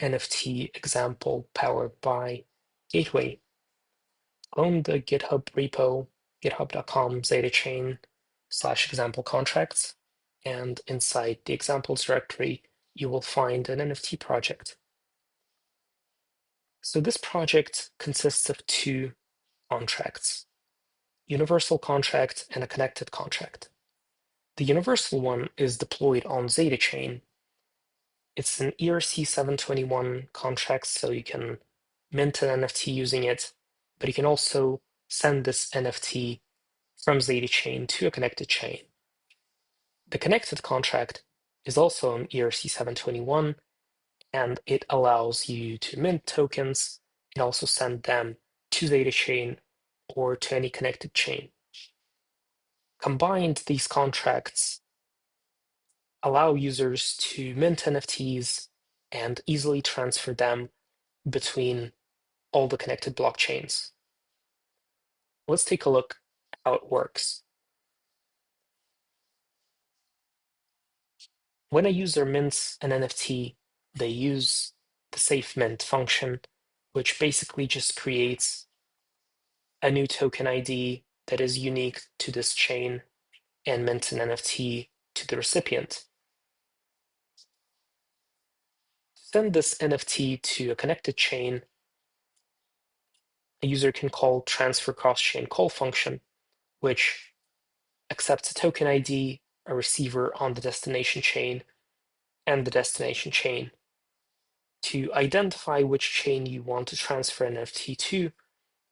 NFT example powered by Gateway. Clone the GitHub repo, github.com ZetaChain/example contracts, and inside the examples directory, you will find an NFT project. So this project consists of two contracts, universal contract and a connected contract. The universal one is deployed on ZetaChain. It's an ERC-721 contract, so you can mint an NFT using it, but you can also send this NFT from ZetaChain to a connected chain. The connected contract is also an ERC-721, and it allows you to mint tokens and also send them to ZetaChain or to any connected chain. Combined, these contracts allow users to mint NFTs and easily transfer them between all the connected blockchains. Let's take a look at how it works. When a user mints an NFT, they use the safe mint function, which basically just creates a new token ID that is unique to this chain and mints an NFT to the recipient. To send this NFT to a connected chain, a user can call transfer cross-chain call function, which accepts a token ID, a receiver on the destination chain, and the destination chain. To identify which chain you want to transfer an NFT to,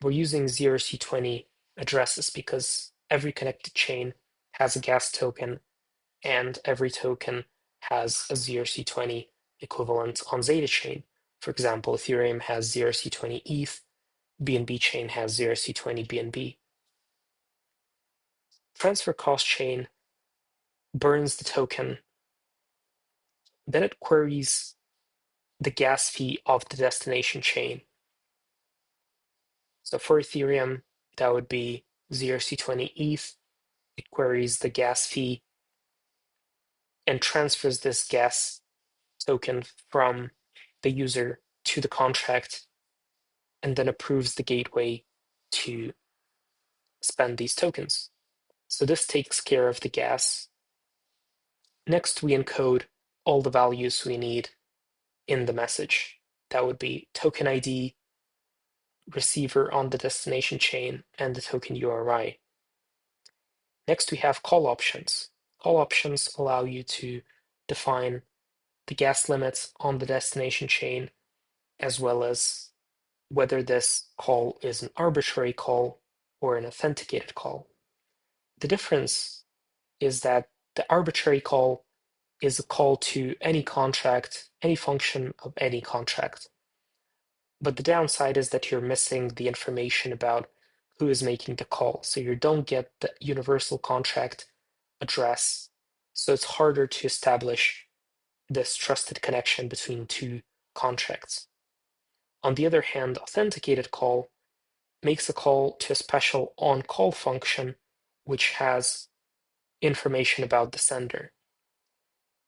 we're using ERC-20 addresses because every connected chain has a gas token and every token has a ERC-20 equivalent on ZetaChain. For example, Ethereum has ERC-20 ETH, BNB chain has ERC-20 BNB. Transfer cross chain burns the token, then it queries the gas fee of the destination chain. So for Ethereum, that would be ERC-20 ETH. It queries the gas fee and transfers this gas token from the user to the contract, and then approves the gateway to spend these tokens. So this takes care of the gas. Next, we encode all the values we need in the message. That would be token ID, receiver on the destination chain, and the token URI. Next, we have call options. Call options allow you to define the gas limits on the destination chain, as well as whether this call is an arbitrary call or an authenticated call. The difference is that the arbitrary call is a call to any contract, any function of any contract. But the downside is that you're missing the information about who is making the call. So you don't get the universal contract address. So it's harder to establish this trusted connection between two contracts. On the other hand, authenticated call makes a call to a special on-call function, which has information about the sender.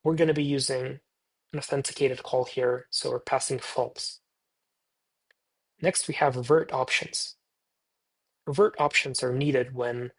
We're going to be using an authenticated call here, so we're passing false. Next, we have revert options. Revert options are needed when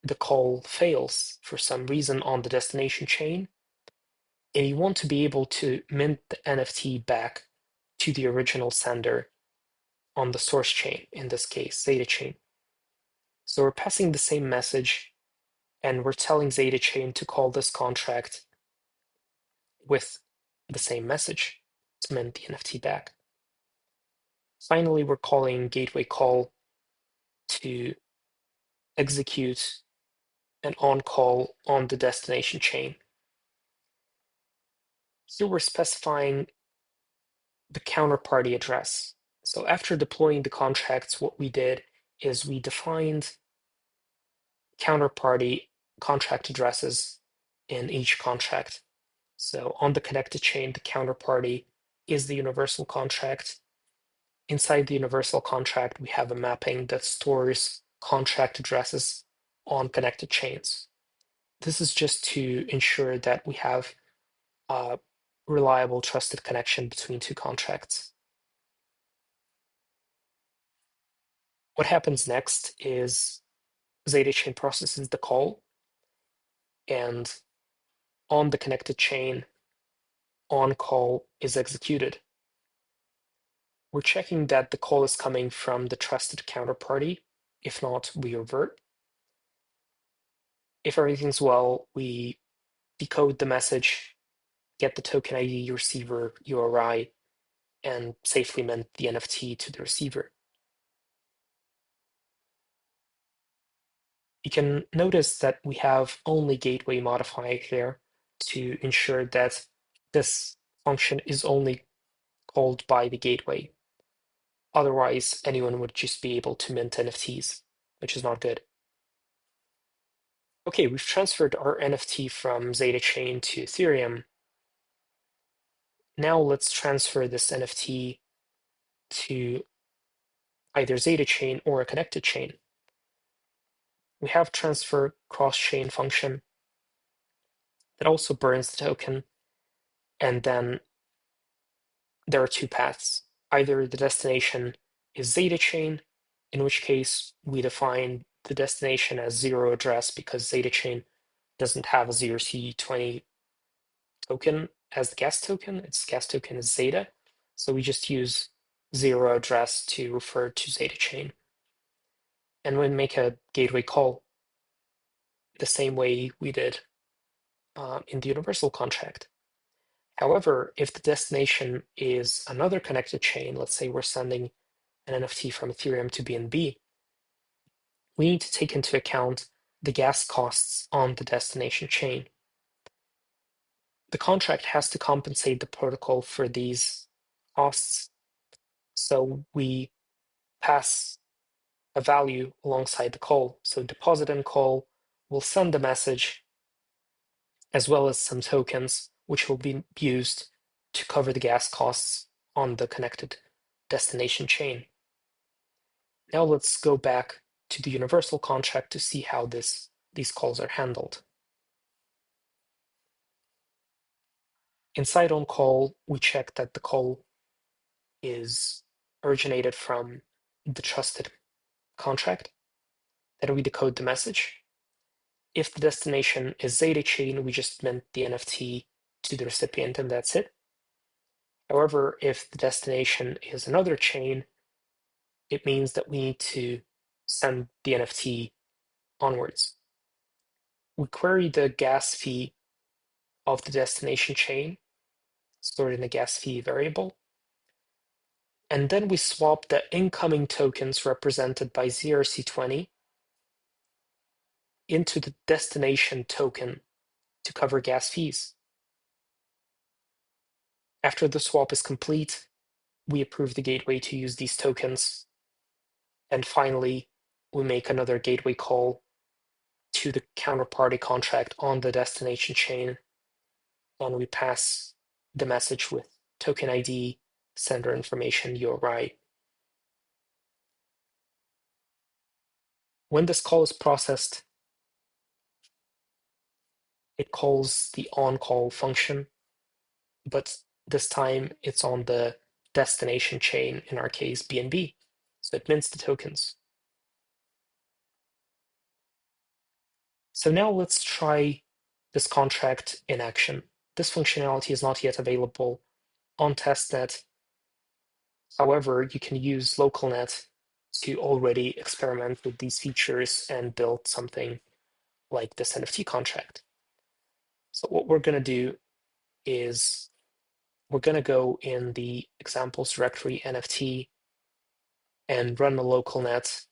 the call fails for some reason on the destination chain, and you want to be able to mint the NFT back to the original sender on the source chain, in this case, ZetaChain. So we're passing the same message, and we're telling ZetaChain to call this contract with the same message to mint the NFT back. Finally, we're calling gateway call to execute an on-call on the destination chain. Here we're specifying the counterparty address. So after deploying the contracts, what we did is we defined counterparty contract addresses in each contract. So on the connected chain, the counterparty is the universal contract. Inside the universal contract, we have a mapping that stores contract addresses on connected chains. This is just to ensure that we have reliable, trusted connection between two contracts. What happens next is ZetaChain processes the call, and on the connected chain, on call is executed. We're checking that the call is coming from the trusted counterparty. If not, we revert. If everything's well, we decode the message, get the token ID, receiver, URI, and safely mint the NFT to the receiver. You can notice that we have only gateway modifier here to ensure that this function is only called by the gateway. Otherwise, anyone would just be able to mint NFTs, which is not good. Okay, we've transferred our NFT from ZetaChain to Ethereum. Now let's transfer this NFT to either ZetaChain or a connected chain. We have transfer cross-chain function that also burns the token, and then there are two paths. Either the destination is ZetaChain, in which case we define the destination as zero address because ZetaChain doesn't have a ERC-721 token as the gas token. Its gas token is Zeta. So we just use zero address to refer to ZetaChain. And we make a gateway call the same way we did in the universal contract. However, if the destination is another connected chain, let's say we're sending an NFT from Ethereum to BNB, we need to take into account the gas costs on the destination chain. The contract has to compensate the protocol for these costs, so we pass a value alongside the call. So deposit and call will send the message as well as some tokens, which will be used to cover the gas costs on the connected destination chain. Now let's go back to the universal contract to see how these calls are handled. Inside on call, we check that the call is originated from the trusted contract. Then we decode the message. If the destination is ZetaChain, we just mint the NFT to the recipient and that's it. However, if the destination is another chain, it means that we need to send the NFT onwards. We query the gas fee of the destination chain, stored in the gas fee variable, and then we swap the incoming tokens represented by ERC-20 into the destination token to cover gas fees. After the swap is complete, we approve the gateway to use these tokens. And finally, we make another gateway call to the counterparty contract on the destination chain, and we pass the message with token ID, sender information, URI. When this call is processed, it calls the on-call function, but this time it's on the destination chain, in our case, BNB. So it mints the tokens. So now let's try this contract in action. This functionality is not yet available on testnet. However, you can use localnet to already experiment with these features and build something like this NFT contract. So what we're going to do is we're going to go in the examples directory NFT and run a localnet.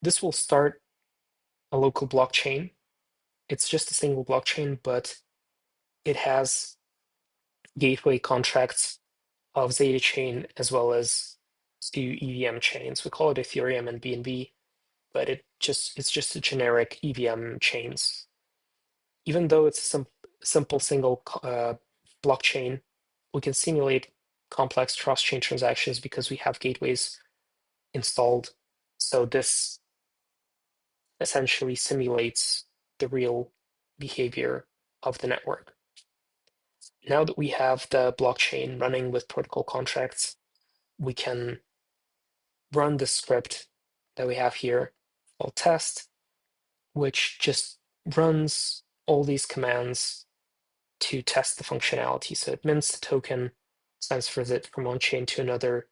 This will start a local blockchain. It's just a single blockchain, but it has gateway contracts of ZetaChain as well as two EVM chains. We call it Ethereum and BNB, but it's just a generic EVM chains. Even though it's a simple single blockchain, we can simulate complex cross-chain transactions because we have gateways installed. So this essentially simulates the real behavior of the network. Now that we have the blockchain running with protocol contracts, we can run the script that we have here called test, which just runs all these commands to test the functionality. So it mints the token, transfers it from one chain to another,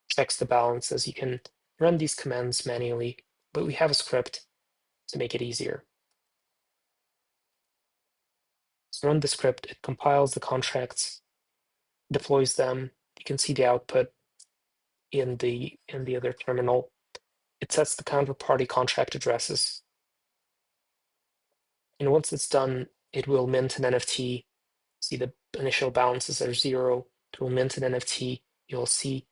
checks the balances. You can run these commands manually, but we have a script to make it easier. So run the script, it compiles the contracts, deploys them. You can see the output in the other terminal. It sets the counterparty contract addresses. And once it's done, it will mint an NFT. See the initial balances are 0. It will mint an NFT. You'll see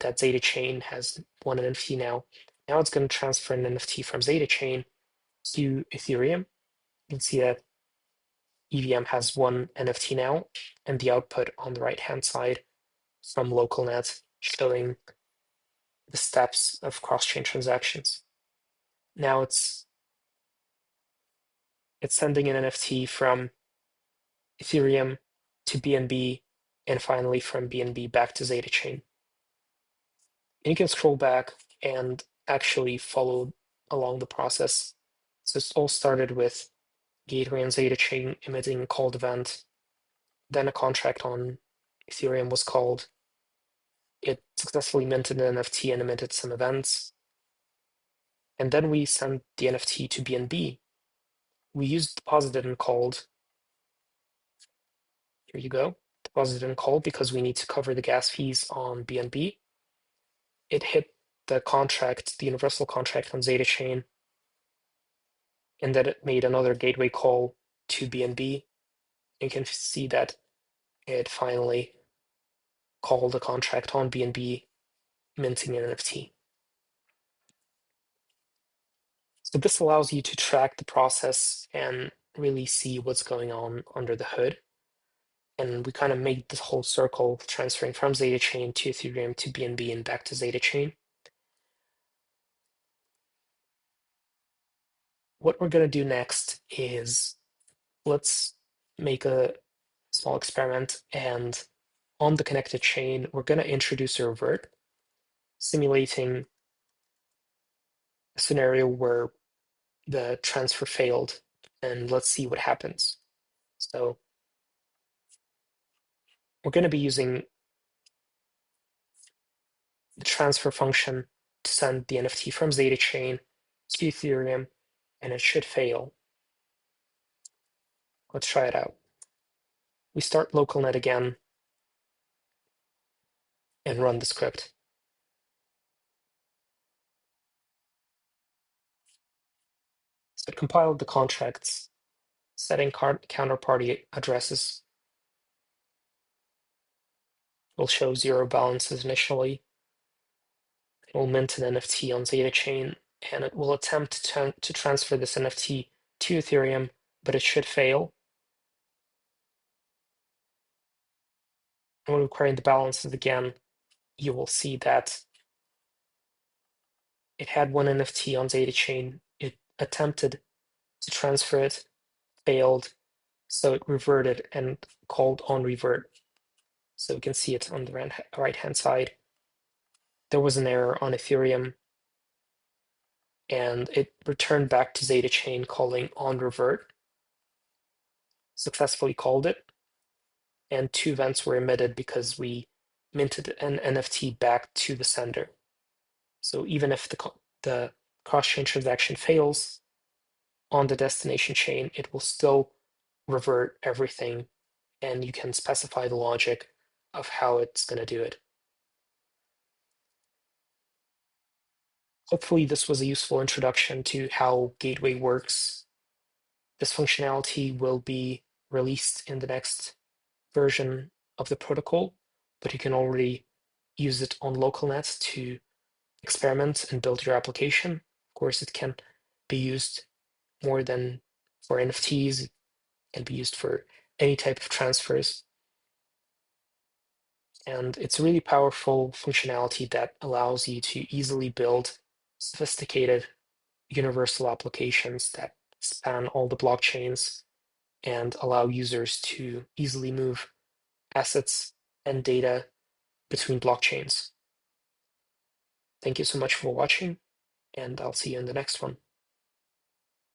that ZetaChain has one NFT now. Now it's going to transfer an NFT from ZetaChain to Ethereum. You can see that EVM has one NFT now, and the output on the right-hand side from LocalNet showing the steps of cross-chain transactions. Now it's sending an NFT from Ethereum to BNB, and finally from BNB back to ZetaChain. And you can scroll back and actually follow along the process. So it all started with Gateway and ZetaChain emitting a called event. Then a contract on Ethereum was called. It successfully minted an NFT and emitted some events. And then we sent the NFT to BNB. We used deposited and called. Here you go. Deposited and called because we need to cover the gas fees on BNB. It hit the contract, the universal contract on ZetaChain, and then it made another gateway call to BNB. You can see that it finally called a contract on BNB, minting an NFT. So this allows you to track the process and really see what's going on under the hood. And we kind of made this whole circle transferring from ZetaChain to Ethereum to BNB and back to ZetaChain. What we're going to do next is let's make a small experiment, and on the connected chain, we're going to introduce a revert, simulating a scenario where the transfer failed, and let's see what happens. So we're going to be using the transfer function to send the NFT from ZetaChain to Ethereum, and it should fail. Let's try it out. We start LocalNet again and run the script. So it compiled the contracts, setting counterparty addresses. Will show 0 balances initially. It will mint an NFT on ZetaChain, and it will attempt to transfer this NFT to Ethereum, but it should fail. And when we query the balances again, you will see that it had one NFT on ZetaChain. It attempted to transfer it, failed, so it reverted and called on revert. So we can see it on the right-hand side. There was an error on Ethereum, and it returned back to ZetaChain calling on revert, successfully called it, and 2 events were emitted because we minted an NFT back to the sender. So even if the cross-chain transaction fails on the destination chain, it will still revert everything, and you can specify the logic of how it's going to do it. Hopefully this was a useful introduction to how Gateway works. This functionality will be released in the next version of the protocol, but you can already use it on LocalNet to experiment and build your application. Of course, it can be used more than for NFTs. It can be used for any type of transfers. And it's a really powerful functionality that allows you to easily build sophisticated universal applications that span all the blockchains and allow users to easily move assets and data between blockchains. Thank you so much for watching, and I'll see you in the next one.